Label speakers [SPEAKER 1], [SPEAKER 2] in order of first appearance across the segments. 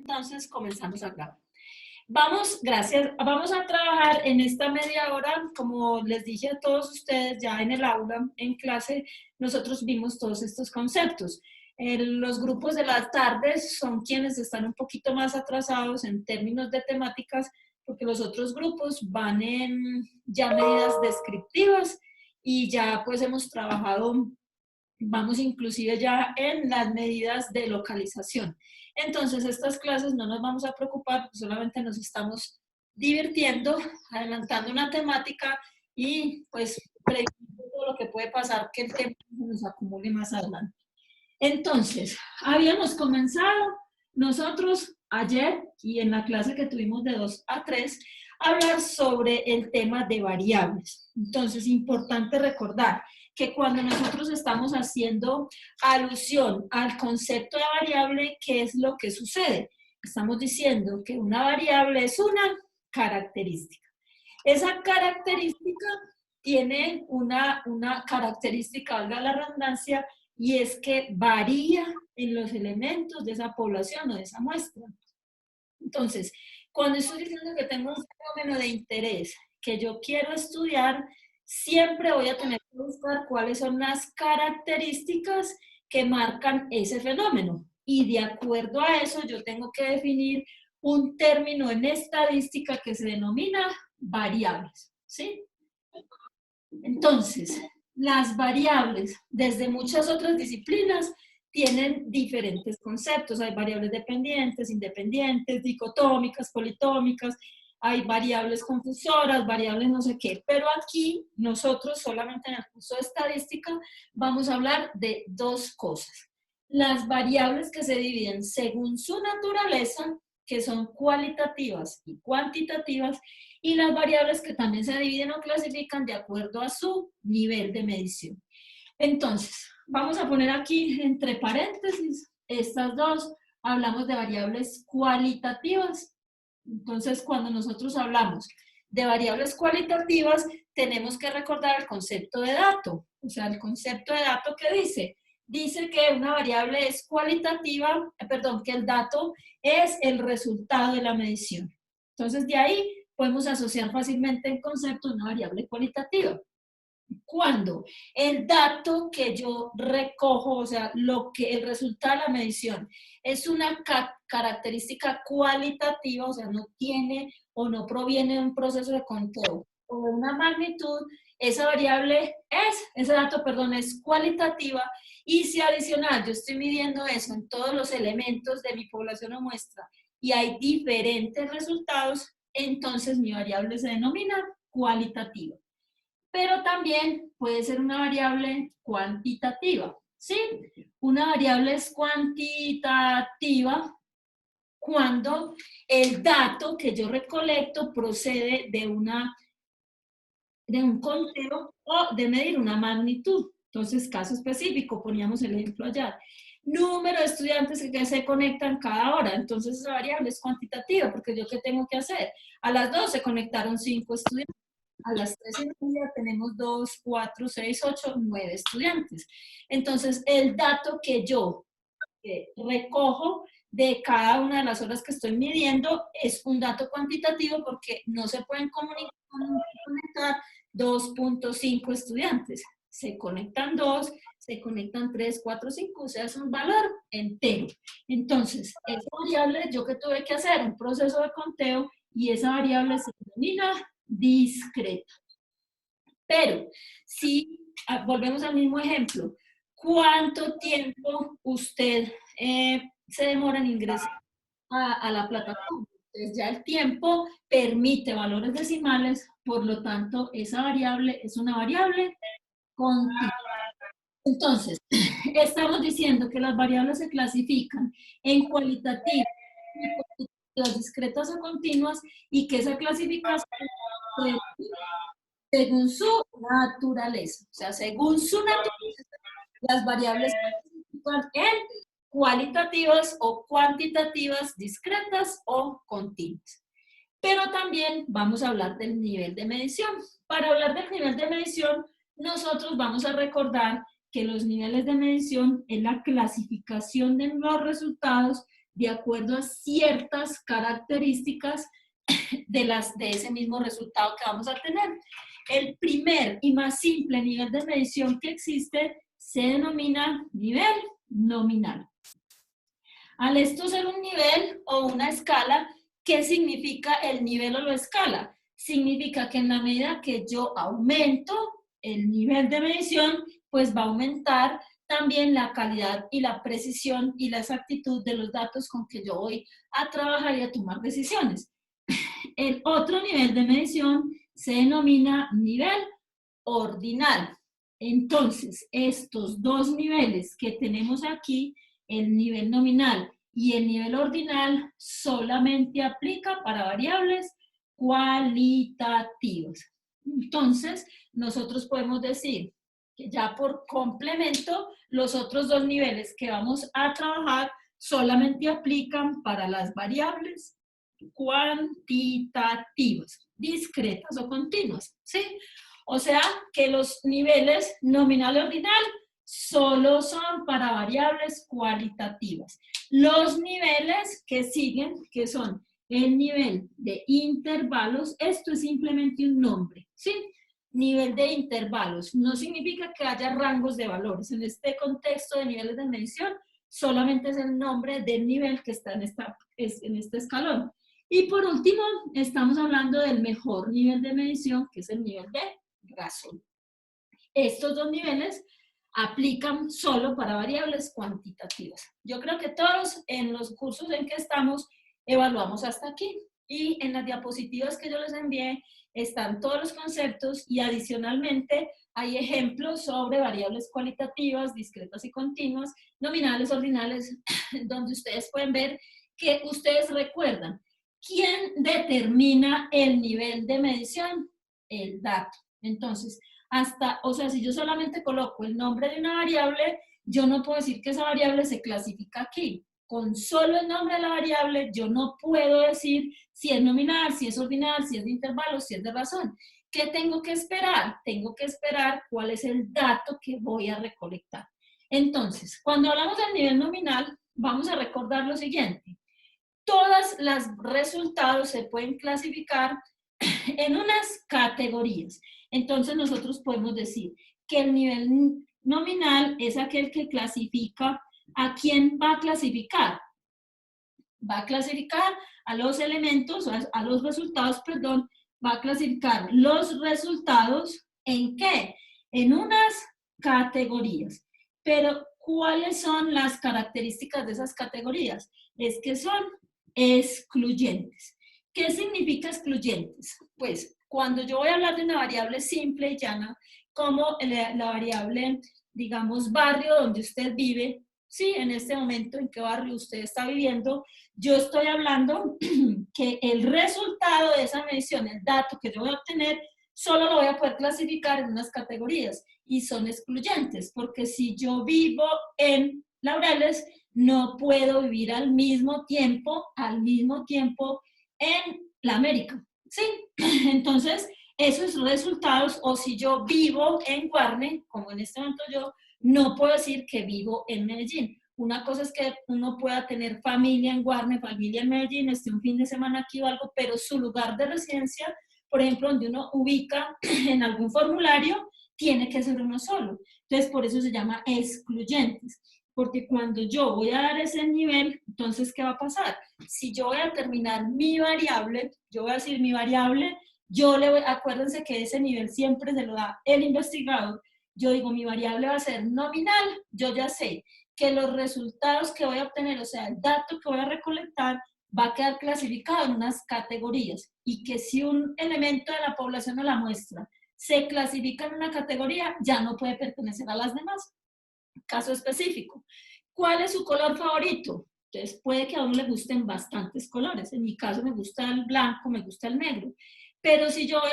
[SPEAKER 1] Entonces comenzamos a grabar. Vamos a trabajar en esta media hora, como les dije a todos ustedes ya en el aula, en clase, nosotros vimos todos estos conceptos. Los grupos de las tardes son quienes están un poquito más atrasados en términos de temáticas, porque los otros grupos van en ya medidas descriptivas y ya pues hemos trabajado, vamos inclusive ya en las medidas de localización. Entonces, estas clases no nos vamos a preocupar, solamente nos estamos divirtiendo, adelantando una temática y pues previniendo todo lo que puede pasar que el tema nos acumule más adelante. Entonces, habíamos comenzado nosotros ayer y en la clase que tuvimos de 2 a 3 a hablar sobre el tema de variables. Entonces, importante recordar que cuando nosotros estamos haciendo alusión al concepto de variable, ¿qué es lo que sucede? Estamos diciendo que una variable es una característica. Esa característica tiene una característica, valga la redundancia, y es que varía en los elementos de esa población o de esa muestra. Entonces, cuando estoy diciendo que tengo un fenómeno de interés que yo quiero estudiar, siempre voy a tener que buscar cuáles son las características que marcan ese fenómeno. Y de acuerdo a eso, yo tengo que definir un término en estadística que se denomina variables, ¿sí? Entonces, las variables, desde muchas otras disciplinas, tienen diferentes conceptos. Hay variables dependientes, independientes, dicotómicas, politómicas, hay variables confusoras, variables no sé qué. Pero aquí, nosotros solamente en el curso de estadística, vamos a hablar de dos cosas. Las variables que se dividen según su naturaleza, que son cualitativas y cuantitativas, y las variables que también se dividen o clasifican de acuerdo a su nivel de medición. Entonces, vamos a poner aquí entre paréntesis estas dos, hablamos de variables cualitativas. Entonces, cuando nosotros hablamos de variables cualitativas, tenemos que recordar el concepto de dato. O sea, el concepto de dato que dice que una variable es cualitativa, que el dato es el resultado de la medición. Entonces, de ahí podemos asociar fácilmente el concepto de una variable cualitativa. Cuando el dato que yo recojo, o sea, el resultado de la medición es una característica cualitativa, o sea, no tiene o no proviene de un proceso de conteo o de una magnitud, ese dato, es cualitativa, y si adicional yo estoy midiendo eso en todos los elementos de mi población o muestra y hay diferentes resultados, entonces mi variable se denomina cualitativa. Pero también puede ser una variable cuantitativa, ¿sí? Una variable es cuantitativa cuando el dato que yo recolecto procede de un conteo o de medir una magnitud. Entonces, caso específico, poníamos el ejemplo allá. Número de estudiantes que se conectan cada hora. Entonces, esa variable es cuantitativa, porque yo, ¿qué tengo que hacer? A las 2 se conectaron 5 estudiantes. A las 3:30 tenemos 2, 4, 6, 8, 9 estudiantes. Entonces, el dato que yo recojo de cada una de las horas que estoy midiendo es un dato cuantitativo porque no se pueden conectar 2.5 estudiantes. Se conectan 2, se conectan 3, 4, 5, o sea, es un valor entero. Entonces, esa variable, ¿yo qué tuve que hacer? Un proceso de conteo y esa variable se denomina discreta. Pero, si volvemos al mismo ejemplo, ¿cuánto tiempo usted se demora en ingresar a la plataforma? Entonces, ya el tiempo permite valores decimales, por lo tanto, esa variable es una variable continua. Entonces, estamos diciendo que las variables se clasifican en cualitativas, discretas o continuas, y que esa clasificación según su naturaleza. O sea, según su naturaleza, las variables se clasifican en cualitativas o cuantitativas, discretas o continuas. Pero también vamos a hablar del nivel de medición. Para hablar del nivel de medición, nosotros vamos a recordar que los niveles de medición es la clasificación de los resultados de acuerdo a ciertas características de ese mismo resultado que vamos a tener. El primer y más simple nivel de medición que existe se denomina nivel nominal. Al esto ser un nivel o una escala, ¿qué significa el nivel o la escala? Significa que en la medida que yo aumento el nivel de medición, pues va a aumentar también la calidad y la precisión y la exactitud de los datos con que yo voy a trabajar y a tomar decisiones. El otro nivel de medición se denomina nivel ordinal. Entonces, estos dos niveles que tenemos aquí, el nivel nominal y el nivel ordinal, solamente aplica para variables cualitativas. Entonces, nosotros podemos decir que ya por complemento, los otros dos niveles que vamos a trabajar solamente aplican para las variables cuantitativas, discretas o continuas, ¿sí? O sea, que los niveles nominal y ordinal solo son para variables cualitativas. Los niveles que siguen, que son el nivel de intervalos, esto es simplemente un nombre, ¿sí? Nivel de intervalos, no significa que haya rangos de valores. En este contexto de niveles de medición, solamente es el nombre del nivel que está en este escalón. Y por último, estamos hablando del mejor nivel de medición, que es el nivel de razón. Estos dos niveles aplican solo para variables cuantitativas. Yo creo que todos en los cursos en que estamos evaluamos hasta aquí. Y en las diapositivas que yo les envié están todos los conceptos y adicionalmente hay ejemplos sobre variables cualitativas, discretas y continuas, nominales, ordinales, donde ustedes pueden ver que ustedes recuerdan. ¿Quién determina el nivel de medición? El dato. Entonces, si yo solamente coloco el nombre de una variable, yo no puedo decir que esa variable se clasifica aquí. Con solo el nombre de la variable, yo no puedo decir si es nominal, si es ordinal, si es de intervalo, si es de razón. ¿Qué tengo que esperar? Tengo que esperar cuál es el dato que voy a recolectar. Entonces, cuando hablamos del nivel nominal, vamos a recordar lo siguiente. Todos los resultados se pueden clasificar en unas categorías. Entonces nosotros podemos decir que el nivel nominal es aquel que clasifica. ¿A quién va a clasificar? Va a clasificar a los elementos, a los resultados, perdón, va a clasificar los resultados ¿en qué? En unas categorías. Pero, ¿cuáles son las características de esas categorías? Es que son excluyentes. ¿Qué significa excluyentes? Pues, cuando yo voy a hablar de una variable simple y llana, como la variable, digamos, barrio donde usted vive, sí, en este momento en qué barrio usted está viviendo, yo estoy hablando que el resultado de esa medición, el dato que yo voy a obtener, solo lo voy a poder clasificar en unas categorías y son excluyentes, porque si yo vivo en Laureles, no puedo vivir al mismo tiempo en la América, ¿sí? Entonces, esos resultados, o si yo vivo en Guarne, como en este momento yo, no puedo decir que vivo en Medellín. Una cosa es que uno pueda tener familia en Guarne, familia en Medellín, esté un fin de semana aquí o algo, pero su lugar de residencia, por ejemplo, donde uno ubica en algún formulario, tiene que ser uno solo. Entonces, por eso se llama excluyentes. Porque cuando yo voy a dar ese nivel, entonces, ¿qué va a pasar? Si yo voy a determinar mi variable, yo voy a decir mi variable, acuérdense que ese nivel siempre se lo da el investigador. Yo digo, mi variable va a ser nominal, yo ya sé que los resultados que voy a obtener, o sea, el dato que voy a recolectar, va a quedar clasificado en unas categorías y que si un elemento de la población o la muestra se clasifica en una categoría, ya no puede pertenecer a las demás. Caso específico. ¿Cuál es su color favorito? Entonces puede que a uno le gusten bastantes colores. En mi caso me gusta el blanco, me gusta el negro. Pero si yo voy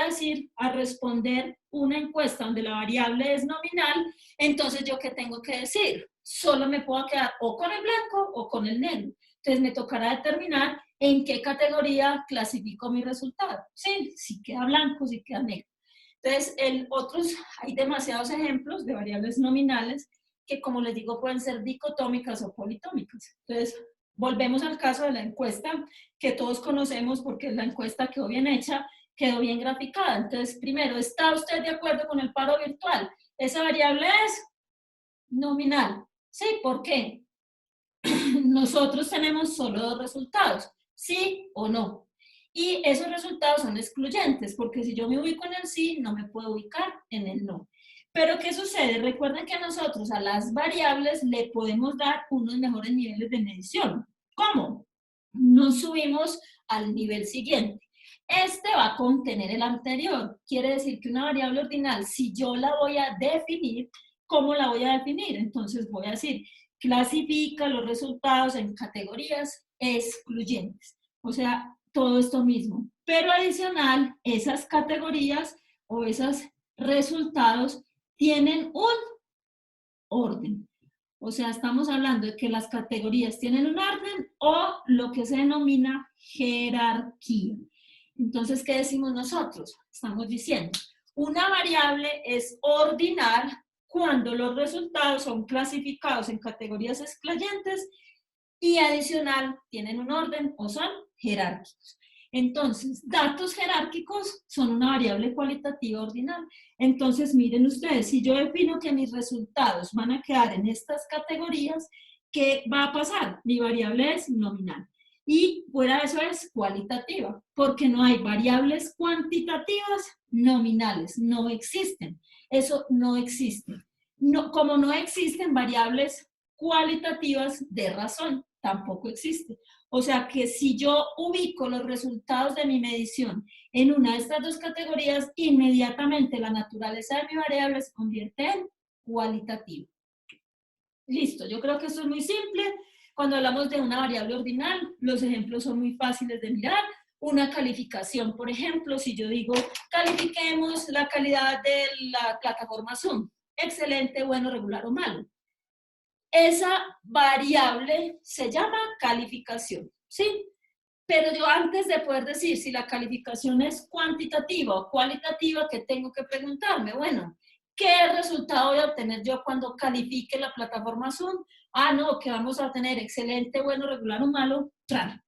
[SPEAKER 1] a responder una encuesta donde la variable es nominal, entonces ¿yo qué tengo que decir? Solo me puedo quedar o con el blanco o con el negro. Entonces me tocará determinar en qué categoría clasifico mi resultado. Sí, si queda blanco, si queda negro. Entonces, hay demasiados ejemplos de variables nominales que, como les digo, pueden ser dicotómicas o politómicas. Entonces, volvemos al caso de la encuesta que todos conocemos porque la encuesta quedó bien hecha, quedó bien graficada. Entonces, primero, ¿está usted de acuerdo con el paro virtual? Esa variable es nominal. ¿Sí? ¿Por qué? Nosotros tenemos solo dos resultados, sí o no. Y esos resultados son excluyentes, porque si yo me ubico en el sí, no me puedo ubicar en el no. Pero ¿qué sucede? Recuerden que nosotros a las variables le podemos dar unos mejores niveles de medición. ¿Cómo? Nos subimos al nivel siguiente. Este va a contener el anterior. Quiere decir que una variable ordinal, si yo la voy a definir, ¿cómo la voy a definir? Entonces voy a decir, clasifica los resultados en categorías excluyentes. O sea, todo esto mismo. Pero adicional, esas categorías o esos resultados tienen un orden. O sea, estamos hablando de que las categorías tienen un orden o lo que se denomina jerarquía. Entonces, ¿qué decimos nosotros? Estamos diciendo, una variable es ordinal cuando los resultados son clasificados en categorías excluyentes y adicional tienen un orden o son jerárquicos. Entonces, datos jerárquicos son una variable cualitativa ordinal. Entonces, miren ustedes, si yo defino que mis resultados van a quedar en estas categorías, ¿qué va a pasar? Mi variable es nominal. Y fuera de eso es cualitativa, porque no hay variables cuantitativas nominales, no existen. Eso no existe. No, como no existen variables cualitativas de razón, tampoco existe. O sea que si yo ubico los resultados de mi medición en una de estas dos categorías, inmediatamente la naturaleza de mi variable se convierte en cualitativa. Listo, yo creo que esto es muy simple. Cuando hablamos de una variable ordinal, los ejemplos son muy fáciles de mirar. Una calificación, por ejemplo, si yo digo, califiquemos la calidad de la plataforma Zoom, excelente, bueno, regular o malo. Esa variable se llama calificación, ¿sí? Pero yo antes de poder decir si la calificación es cuantitativa o cualitativa, ¿qué tengo que preguntarme? Bueno, ¿qué resultado voy a obtener yo cuando califique la plataforma Zoom? Ah, no, que vamos a tener excelente, bueno, regular o malo. Claro.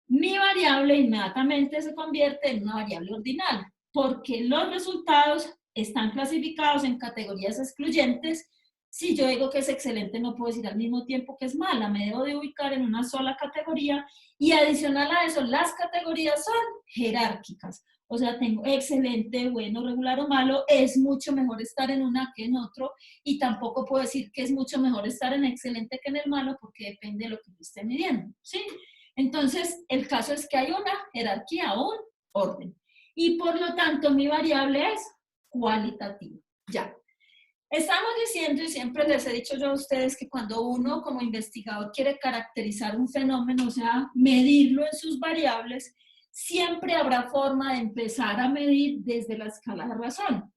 [SPEAKER 1] Mi variable inmediatamente se convierte en una variable ordinal, porque los resultados están clasificados en categorías excluyentes. Si yo digo que es excelente, no puedo decir al mismo tiempo que es mala, me debo de ubicar en una sola categoría y adicional a eso, las categorías son jerárquicas. O sea, tengo excelente, bueno, regular o malo, es mucho mejor estar en una que en otro y tampoco puedo decir que es mucho mejor estar en excelente que en el malo porque depende de lo que yo esté midiendo, ¿sí? Entonces, el caso es que hay una jerarquía o un orden y por lo tanto mi variable es cualitativa. Ya. Estamos diciendo, y siempre les he dicho yo a ustedes, que cuando uno como investigador quiere caracterizar un fenómeno, o sea, medirlo en sus variables, siempre habrá forma de empezar a medir desde la escala de razón.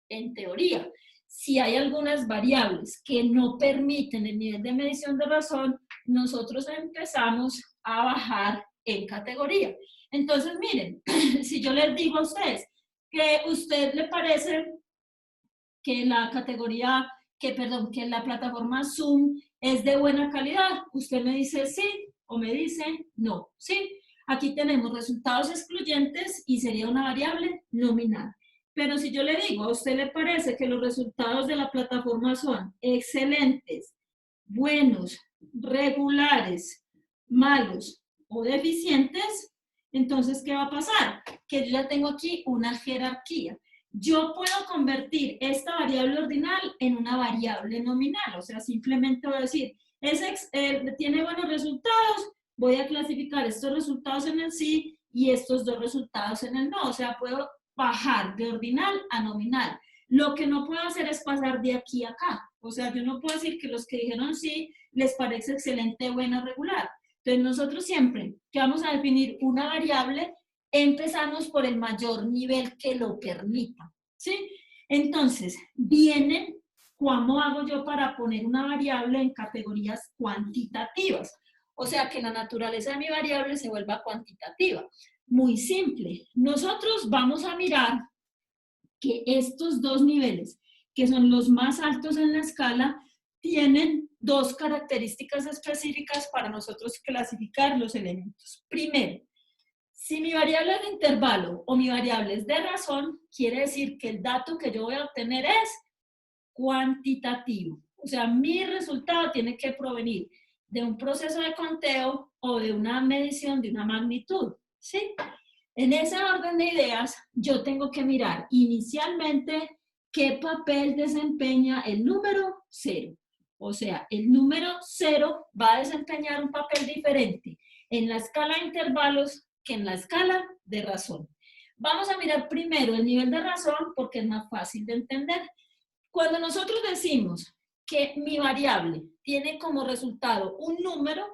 [SPEAKER 1] En teoría, si hay algunas variables que no permiten el nivel de medición de razón, nosotros empezamos a bajar en categoría. Entonces, miren, si yo les digo a ustedes que a usted le parece que la categoría, que la plataforma Zoom es de buena calidad, usted me dice sí o me dice no, ¿sí? Aquí tenemos resultados excluyentes y sería una variable nominal. Pero si yo le digo, ¿a usted le parece que los resultados de la plataforma son excelentes, buenos, regulares, malos o deficientes? Entonces, ¿qué va a pasar? Que yo ya tengo aquí una jerarquía. Yo puedo convertir esta variable ordinal en una variable nominal, o sea, simplemente voy a decir, tiene buenos resultados, voy a clasificar estos resultados en el sí y estos dos resultados en el no, o sea, puedo bajar de ordinal a nominal. Lo que no puedo hacer es pasar de aquí a acá, o sea, yo no puedo decir que los que dijeron sí les parece excelente, buena, regular. Entonces, nosotros siempre que vamos a definir una variable, empezamos por el mayor nivel que lo permita, ¿sí? Entonces, viene, ¿cómo hago yo para poner una variable en categorías cuantitativas? O sea, que la naturaleza de mi variable se vuelva cuantitativa. Muy simple. Nosotros vamos a mirar que estos dos niveles, que son los más altos en la escala, tienen dos características específicas para nosotros clasificar los elementos. Primero, si mi variable es de intervalo o mi variable es de razón, quiere decir que el dato que yo voy a obtener es cuantitativo. O sea, mi resultado tiene que provenir de un proceso de conteo o de una medición de una magnitud, ¿sí? En ese orden de ideas, yo tengo que mirar inicialmente qué papel desempeña el número 0. O sea, el número 0 va a desempeñar un papel diferente en la escala de intervalos que en la escala de razón. Vamos a mirar primero el nivel de razón porque es más fácil de entender. Cuando nosotros decimos que mi variable tiene como resultado un número,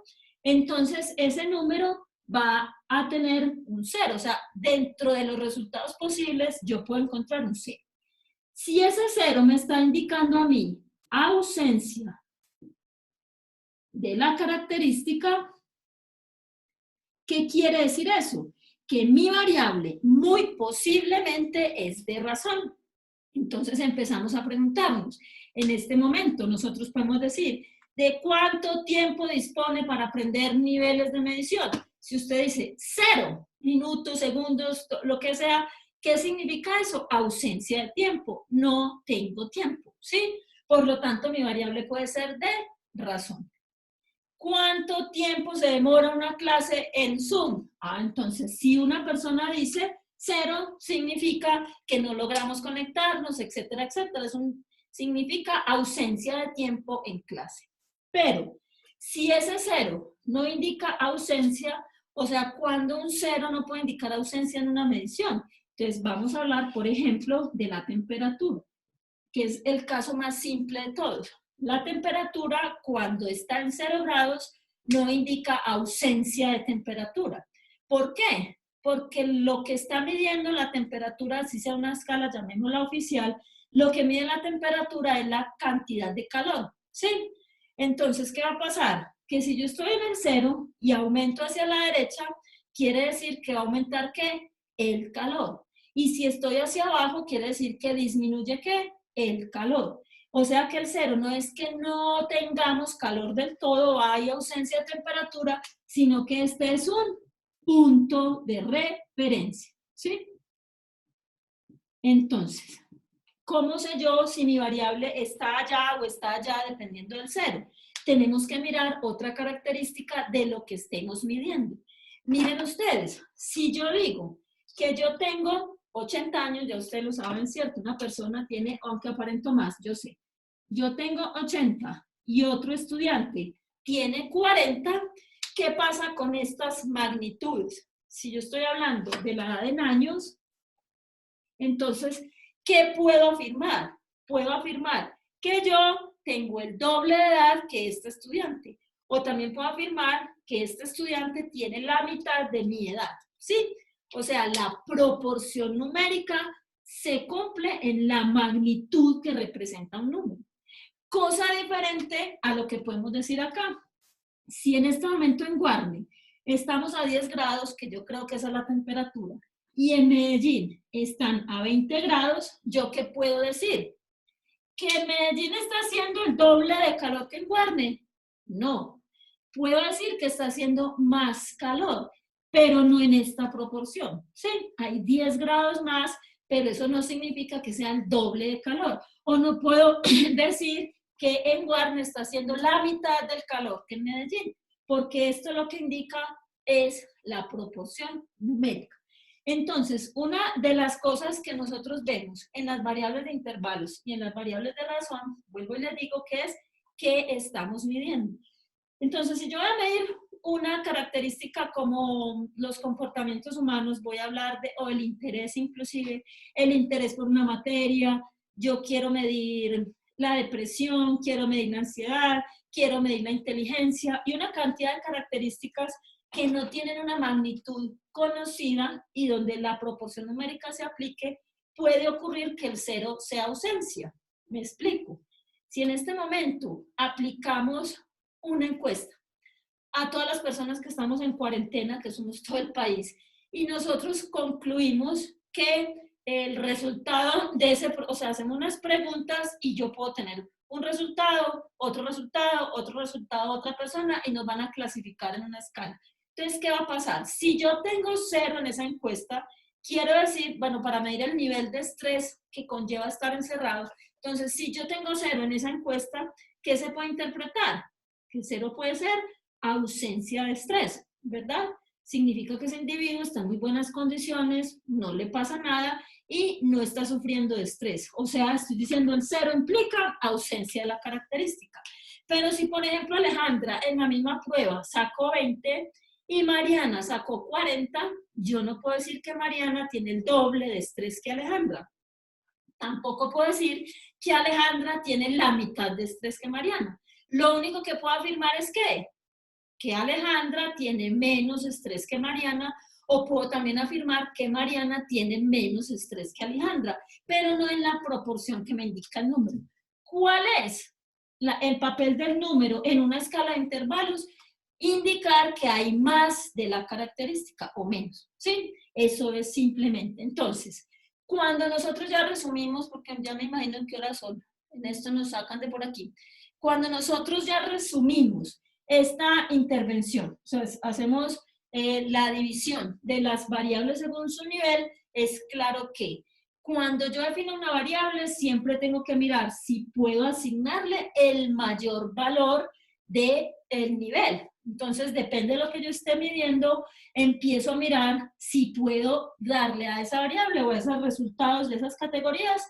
[SPEAKER 1] entonces ese número va a tener un 0. O sea, dentro de los resultados posibles yo puedo encontrar un 0. Si ese 0 me está indicando a mí ausencia de la característica, ¿qué quiere decir eso? Que mi variable muy posiblemente es de razón. Entonces empezamos a preguntarnos, en este momento nosotros podemos decir, ¿de cuánto tiempo dispone para aprender niveles de medición? Si usted dice 0 minutos, segundos, lo que sea, ¿qué significa eso? Ausencia de tiempo, no tengo tiempo, ¿sí? Por lo tanto, mi variable puede ser de razón. ¿Cuánto tiempo se demora una clase en Zoom? Entonces, si una persona dice 0, significa que no logramos conectarnos, etcétera, etcétera. Significa ausencia de tiempo en clase. Pero, si ese 0 no indica ausencia, o sea, cuando un 0 no puede indicar ausencia en una medición. Entonces, vamos a hablar, por ejemplo, de la temperatura, que es el caso más simple de todos. La temperatura, cuando está en 0 grados, no indica ausencia de temperatura. ¿Por qué? Porque lo que está midiendo la temperatura, si sea una escala, llamémosla oficial, lo que mide la temperatura es la cantidad de calor, ¿sí? Entonces, ¿qué va a pasar? Que si yo estoy en el 0 y aumento hacia la derecha, quiere decir que va a aumentar, ¿qué? El calor. Y si estoy hacia abajo, quiere decir que disminuye, ¿qué? El calor. O sea que el 0 no es que no tengamos calor del todo, hay ausencia de temperatura, sino que este es un punto de referencia, ¿sí? Entonces, ¿cómo sé yo si mi variable está allá o está allá dependiendo del 0? Tenemos que mirar otra característica de lo que estemos midiendo. Miren ustedes, si yo digo que yo tengo 80 años, ya ustedes lo saben, ¿cierto? Una persona tiene, aunque aparento más, yo sé. Yo tengo 80 y otro estudiante tiene 40, ¿qué pasa con estas magnitudes? Si yo estoy hablando de la edad en años, entonces, ¿qué puedo afirmar? Puedo afirmar que yo tengo el doble de edad que este estudiante. O también puedo afirmar que este estudiante tiene la mitad de mi edad, ¿sí? O sea, la proporción numérica se cumple en la magnitud que representa un número. Cosa diferente a lo que podemos decir acá. Si en este momento en Guarne estamos a 10 grados, que yo creo que esa es la temperatura, y en Medellín están a 20 grados, ¿yo qué puedo decir? ¿Que en Medellín está haciendo el doble de calor que en Guarne? No. Puedo decir que está haciendo más calor, pero no en esta proporción. Sí, hay 10 grados más, pero eso no significa que sea el doble de calor. O no puedo decir que en Guarne está haciendo la mitad del calor que en Medellín, porque esto lo que indica es la proporción numérica. Entonces, una de las cosas que nosotros vemos en las variables de intervalos y en las variables de razón, vuelvo y les digo que es qué estamos midiendo. Entonces, si yo voy a medir una característica como los comportamientos humanos, voy a hablar de, o el interés inclusive, el interés por una materia, yo quiero medir la depresión, quiero medir la ansiedad, quiero medir la inteligencia y una cantidad de características que no tienen una magnitud conocida y donde la proporción numérica se aplique, puede ocurrir que el 0 sea ausencia. Me explico. Si en este momento aplicamos una encuesta a todas las personas que estamos en cuarentena, que somos todo el país, y nosotros concluimos que el resultado de ese, o sea, hacemos unas preguntas y yo puedo tener un resultado, otro resultado, otro resultado, otra persona, y nos van a clasificar en una escala. Entonces, ¿qué va a pasar? Si yo tengo 0 en esa encuesta, quiero decir, bueno, para medir el nivel de estrés que conlleva estar encerrados, entonces, si yo tengo 0 en esa encuesta, ¿qué se puede interpretar? Que 0 puede ser ausencia de estrés, ¿verdad? Significa que ese individuo está en muy buenas condiciones, no le pasa nada y no está sufriendo de estrés. O sea, estoy diciendo el 0 implica ausencia de la característica. Pero si, por ejemplo, Alejandra en la misma prueba sacó 20 y Mariana sacó 40, yo no puedo decir que Mariana tiene el doble de estrés que Alejandra. Tampoco puedo decir que Alejandra tiene la mitad de estrés que Mariana. Lo único que puedo afirmar es que Alejandra tiene menos estrés que Mariana, o puedo también afirmar que Mariana tiene menos estrés que Alejandra, pero no en la proporción que me indica el número. ¿Cuál es el papel del número en una escala de intervalos? Indicar que hay más de la característica o menos, ¿sí? Eso es simplemente. Entonces, cuando nosotros ya resumimos, porque ya me imagino en qué hora son, en esto nos sacan de por aquí, cuando nosotros ya resumimos esta intervención, o sea, hacemos la división de las variables según su nivel, es claro que cuando yo defino una variable, siempre tengo que mirar si puedo asignarle el mayor valor del nivel. Entonces, depende de lo que yo esté midiendo, empiezo a mirar si puedo darle a esa variable o a esos resultados de esas categorías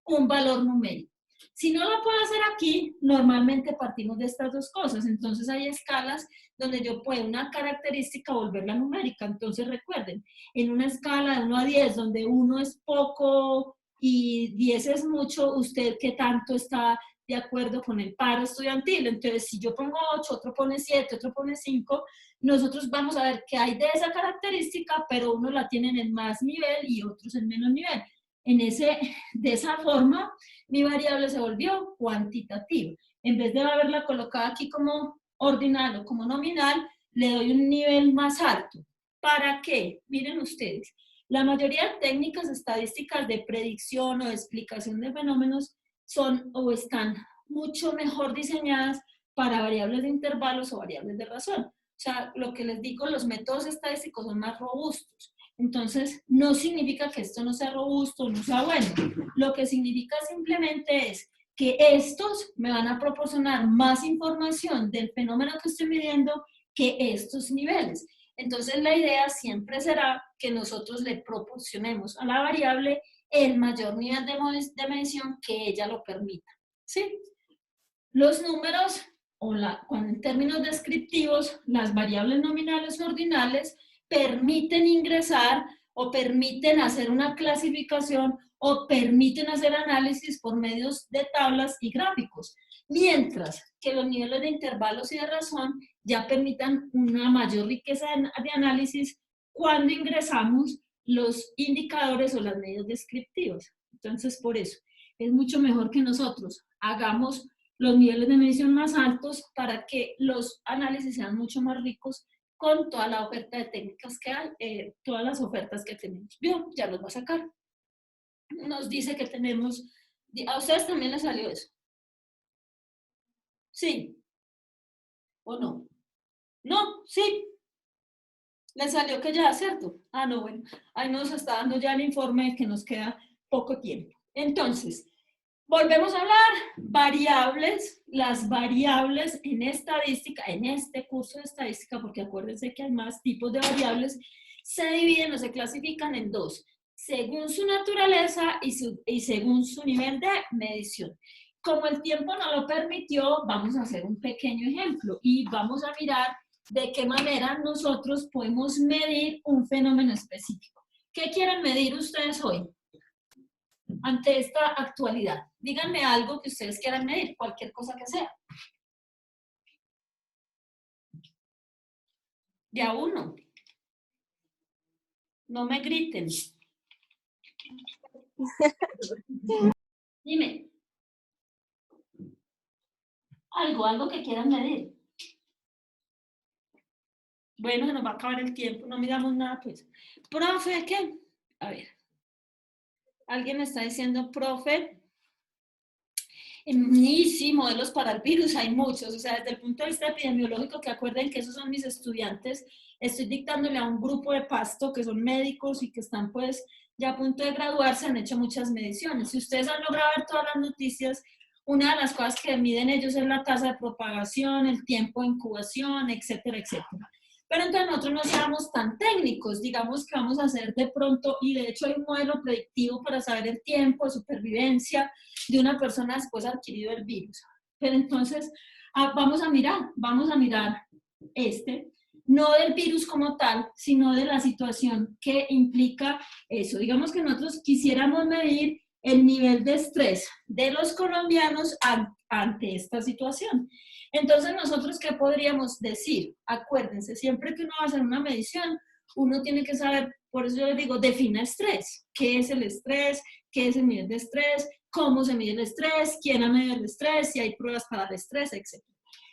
[SPEAKER 1] un valor numérico. Si no lo puedo hacer aquí, normalmente partimos de estas dos cosas. Entonces hay escalas donde yo puedo una característica volverla numérica. Entonces recuerden, en una escala de 1 a 10, donde 1 es poco y 10 es mucho, ¿usted qué tanto está de acuerdo con el paro estudiantil? Entonces, si yo pongo 8, otro pone 7, otro pone 5, nosotros vamos a ver qué hay de esa característica, pero unos la tienen en más nivel y otros en menos nivel. De esa forma, mi variable se volvió cuantitativa. En vez de haberla colocado aquí como ordinal o como nominal, le doy un nivel más alto. ¿Para qué? Miren ustedes, la mayoría de técnicas estadísticas de predicción o de explicación de fenómenos son o están mucho mejor diseñadas para variables de intervalos o variables de razón. O sea, lo que les digo, los métodos estadísticos son más robustos. Entonces, no significa que esto no sea robusto, no sea bueno. Lo que significa simplemente es que estos me van a proporcionar más información del fenómeno que estoy midiendo que estos niveles. Entonces, la idea siempre será que nosotros le proporcionemos a la variable el mayor nivel de medición que ella lo permita. ¿Sí? Los números, cuando en términos descriptivos, las variables nominales o ordinales permiten ingresar o permiten hacer una clasificación o permiten hacer análisis por medios de tablas y gráficos, mientras que los niveles de intervalos y de razón ya permitan una mayor riqueza de análisis cuando ingresamos los indicadores o las medios descriptivos. Entonces, por eso, es mucho mejor que nosotros hagamos los niveles de medición más altos para que los análisis sean mucho más ricos con toda la oferta de técnicas que hay, todas las ofertas que tenemos. Bien, ya los voy a sacar. Nos dice que tenemos, ¿a ustedes también les salió eso? Sí. ¿O no? No, sí. Les salió que ya, ¿cierto? Ah, no, bueno. Ahí nos está dando ya el informe de que nos queda poco tiempo. Entonces, volvemos a hablar, variables, las variables en estadística, en este curso de estadística, porque acuérdense que hay más tipos de variables, se dividen o se clasifican en dos, según su naturaleza y según su nivel de medición. Como el tiempo no lo permitió, vamos a hacer un pequeño ejemplo y vamos a mirar de qué manera nosotros podemos medir un fenómeno específico. ¿Qué quieren medir ustedes hoy? Ante esta actualidad. Díganme algo que ustedes quieran medir, cualquier cosa que sea. De a uno. No me griten. Dime. Algo que quieran medir. Bueno, se nos va a acabar el tiempo, no miramos nada, pues. Profe, ¿qué? A ver. Alguien me está diciendo, profe, Y sí, modelos para el virus hay muchos, o sea, desde el punto de vista epidemiológico, que acuerden que esos son mis estudiantes, estoy dictándole a un grupo de Pasto que son médicos y que están pues ya a punto de graduarse, han hecho muchas mediciones. Si ustedes han logrado ver todas las noticias, una de las cosas que miden ellos es la tasa de propagación, el tiempo de incubación, etcétera, etcétera. Pero entonces nosotros no seamos tan técnicos, digamos que vamos a hacer de pronto, y de hecho hay un modelo predictivo para saber el tiempo de supervivencia de una persona después de adquirido el virus. Pero entonces vamos a mirar no del virus como tal, sino de la situación que implica eso. Digamos que nosotros quisiéramos medir el nivel de estrés de los colombianos ante esta situación. Entonces, nosotros, ¿qué podríamos decir? Acuérdense, siempre que uno va a hacer una medición, uno tiene que saber, por eso yo les digo, defina estrés. ¿Qué es el estrés? ¿Qué es el nivel de estrés? ¿Cómo se mide el estrés? ¿Quién ha medido el estrés? Si hay pruebas para el estrés, etc.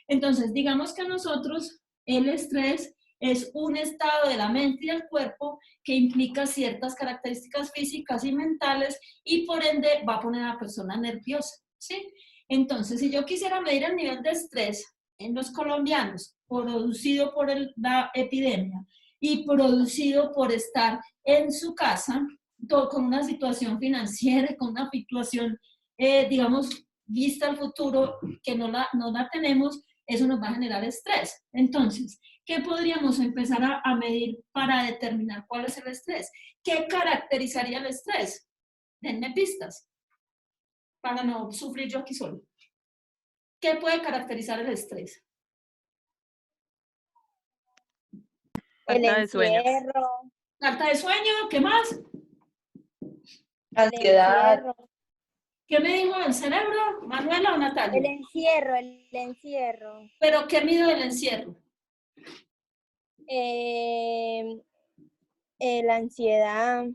[SPEAKER 1] Entonces, digamos que nosotros el estrés es un estado de la mente y del cuerpo que implica ciertas características físicas y mentales y por ende va a poner a la persona nerviosa, ¿sí? Entonces, si yo quisiera medir el nivel de estrés en los colombianos producido por la epidemia y producido por estar en su casa, con una situación financiera, con una situación, digamos, vista al futuro que no la tenemos, eso nos va a generar estrés. Entonces, ¿qué podríamos empezar a medir para determinar cuál es el estrés? ¿Qué caracterizaría el estrés? Denme pistas para no sufrir yo aquí solo. ¿Qué puede caracterizar el estrés?
[SPEAKER 2] Falta de sueño.
[SPEAKER 1] Falta de sueño, ¿qué más?
[SPEAKER 3] Ansiedad.
[SPEAKER 1] ¿Qué me dijo el cerebro? ¿Manuela o Natalia?
[SPEAKER 2] El encierro.
[SPEAKER 1] ¿Pero qué mido el encierro?
[SPEAKER 2] La ansiedad.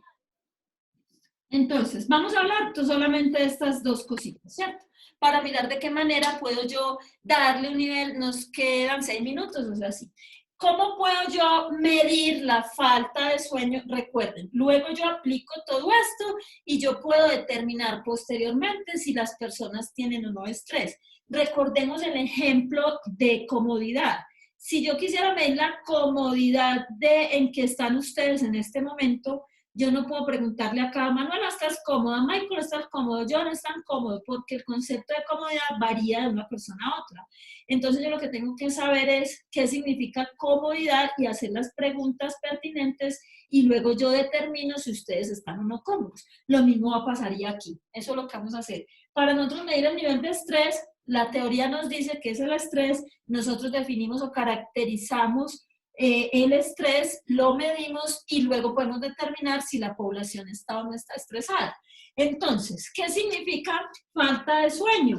[SPEAKER 1] Entonces, vamos a hablar solamente de estas dos cositas, ¿cierto? Para mirar de qué manera puedo yo darle un nivel, nos quedan 6 minutos, o sea, sí. ¿Cómo puedo yo medir la falta de sueño? Recuerden, luego yo aplico todo esto y yo puedo determinar posteriormente si las personas tienen o no estrés. Recordemos el ejemplo de comodidad. Si yo quisiera medir la comodidad en que están ustedes en este momento, yo no puedo preguntarle a cada Manuela, ¿estás cómoda? Michael, ¿estás cómodo? Yo no estoy cómodo, porque el concepto de comodidad varía de una persona a otra. Entonces yo lo que tengo que saber es qué significa comodidad y hacer las preguntas pertinentes y luego yo determino si ustedes están o no cómodos. Lo mismo va a pasar aquí. Eso es lo que vamos a hacer. Para nosotros medir el nivel de estrés, la teoría nos dice que es el estrés, nosotros definimos o caracterizamos el estrés, lo medimos y luego podemos determinar si la población está o no está estresada. Entonces, ¿qué significa falta de sueño?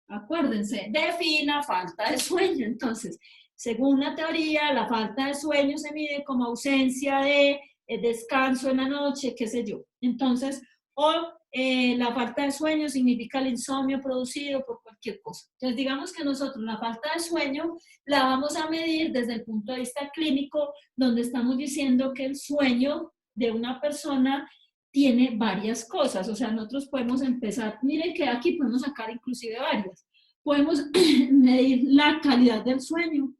[SPEAKER 1] Acuérdense, defina falta de sueño. Entonces, según la teoría, la falta de sueño se mide como ausencia de descanso en la noche, qué sé yo. Entonces, la falta de sueño significa el insomnio producido por cualquier cosa. Entonces, digamos que nosotros la falta de sueño la vamos a medir desde el punto de vista clínico, donde estamos diciendo que el sueño de una persona tiene varias cosas. O sea, nosotros podemos empezar, miren que aquí podemos sacar inclusive varias. Podemos medir la calidad del sueño,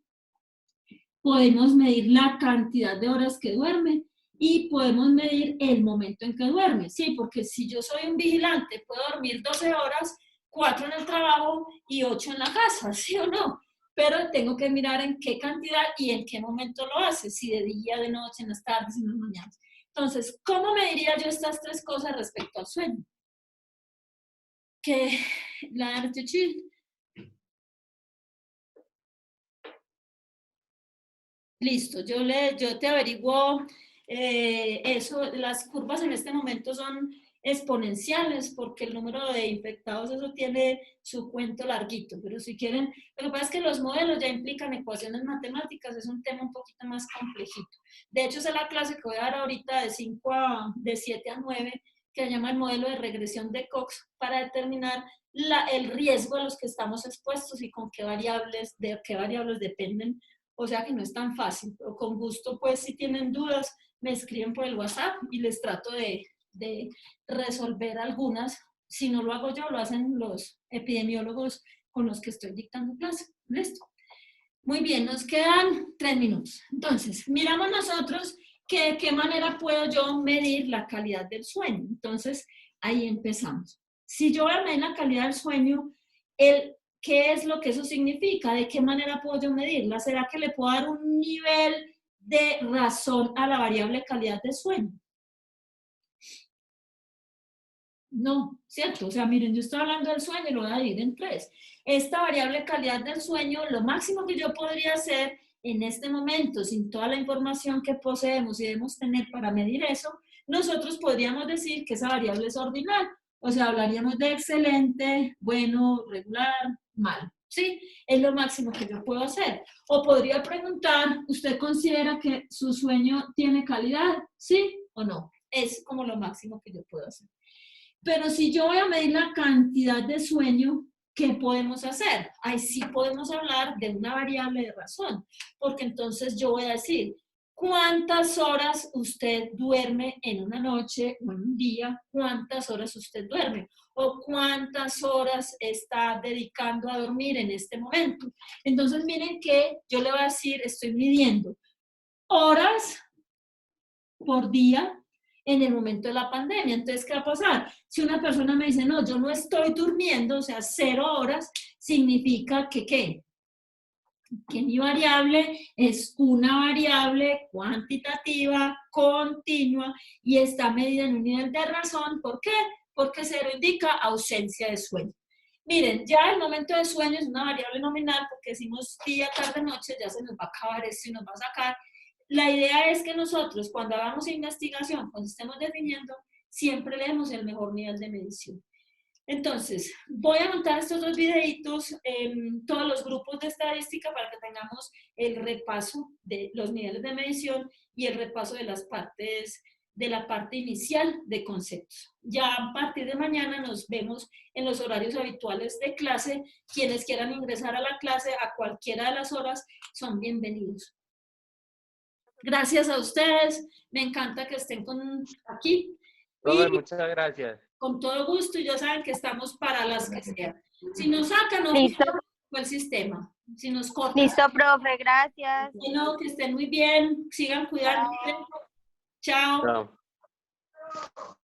[SPEAKER 1] podemos medir la cantidad de horas que duerme, y podemos medir el momento en que duerme, ¿sí? Porque si yo soy un vigilante, puedo dormir 12 horas, 4 en el trabajo y 8 en la casa, ¿sí o no? Pero tengo que mirar en qué cantidad y en qué momento lo hace, si de día, de noche, en las tardes, en las mañanas. Entonces, ¿cómo mediría yo estas tres cosas respecto al sueño? Que la RTC. Listo, yo te averiguo eso. Las curvas en este momento son exponenciales porque el número de infectados, eso tiene su cuento larguito, pero si quieren, lo que pasa es que los modelos ya implican ecuaciones matemáticas, es un tema un poquito más complejito. De hecho, esa es la clase que voy a dar ahorita de 7 a 9, que se llama el modelo de regresión de Cox, para determinar el riesgo a los que estamos expuestos y con de qué variables dependen. O sea que no es tan fácil, pero con gusto, pues, si tienen dudas, me escriben por el WhatsApp y les trato de resolver algunas Si no lo hago yo, lo hacen los epidemiólogos con los que estoy dictando clase. ¿Listo? Muy bien, nos quedan 3 minutos. Entonces, miramos nosotros que de qué manera puedo yo medir la calidad del sueño. Entonces, ahí empezamos. Si yo voy a medir la calidad del sueño, ¿qué es lo que eso significa? ¿De qué manera puedo yo medirla? ¿Será que le puedo dar un nivel de razón a la variable calidad del sueño? No, ¿cierto? O sea, miren, yo estoy hablando del sueño y lo voy a dividir en 3. Esta variable calidad del sueño, lo máximo que yo podría hacer en este momento, sin toda la información que poseemos y debemos tener para medir eso, nosotros podríamos decir que esa variable es ordinal. O sea, hablaríamos de excelente, bueno, regular, mal. ¿Sí? Es lo máximo que yo puedo hacer. O podría preguntar, ¿usted considera que su sueño tiene calidad? ¿Sí o no? Es como lo máximo que yo puedo hacer. Pero si yo voy a medir la cantidad de sueño, ¿qué podemos hacer? Ahí sí podemos hablar de una variable de razón, porque entonces yo voy a decir, ¿cuántas horas usted duerme en una noche o en un día? ¿Cuántas horas usted duerme? ¿O cuántas horas está dedicando a dormir en este momento? Entonces miren que yo le voy a decir, estoy midiendo horas por día en el momento de la pandemia. Entonces, ¿qué va a pasar? Si una persona me dice, no, yo no estoy durmiendo, o sea, 0 horas, significa que, ¿qué? Que mi variable es una variable cuantitativa, continua, y está medida en un nivel de razón. ¿Por qué? Porque 0 indica ausencia de sueño. Miren, ya el momento de sueño es una variable nominal, porque decimos día, tarde, noche, ya se nos va a acabar esto y nos va a sacar. La idea es que nosotros, cuando hagamos investigación, cuando estemos definiendo, siempre leemos el mejor nivel de medición. Entonces, voy a montar estos 2 videitos en todos los grupos de estadística para que tengamos el repaso de los niveles de medición y el repaso de las partes, de la parte inicial de conceptos. Ya a partir de mañana nos vemos en los horarios habituales de clase. Quienes quieran ingresar a la clase a cualquiera de las horas son bienvenidos. Gracias a ustedes, me encanta que estén aquí.
[SPEAKER 3] Profe, muchas gracias.
[SPEAKER 1] Con todo gusto, y ya saben que estamos para las que sean. Si nos sacan, no
[SPEAKER 2] Listo.
[SPEAKER 1] fue el sistema. Si nos cortan.
[SPEAKER 2] Listo, profe, gracias.
[SPEAKER 1] Bueno, que estén muy bien, sigan cuidándose. Chao.
[SPEAKER 3] Chao.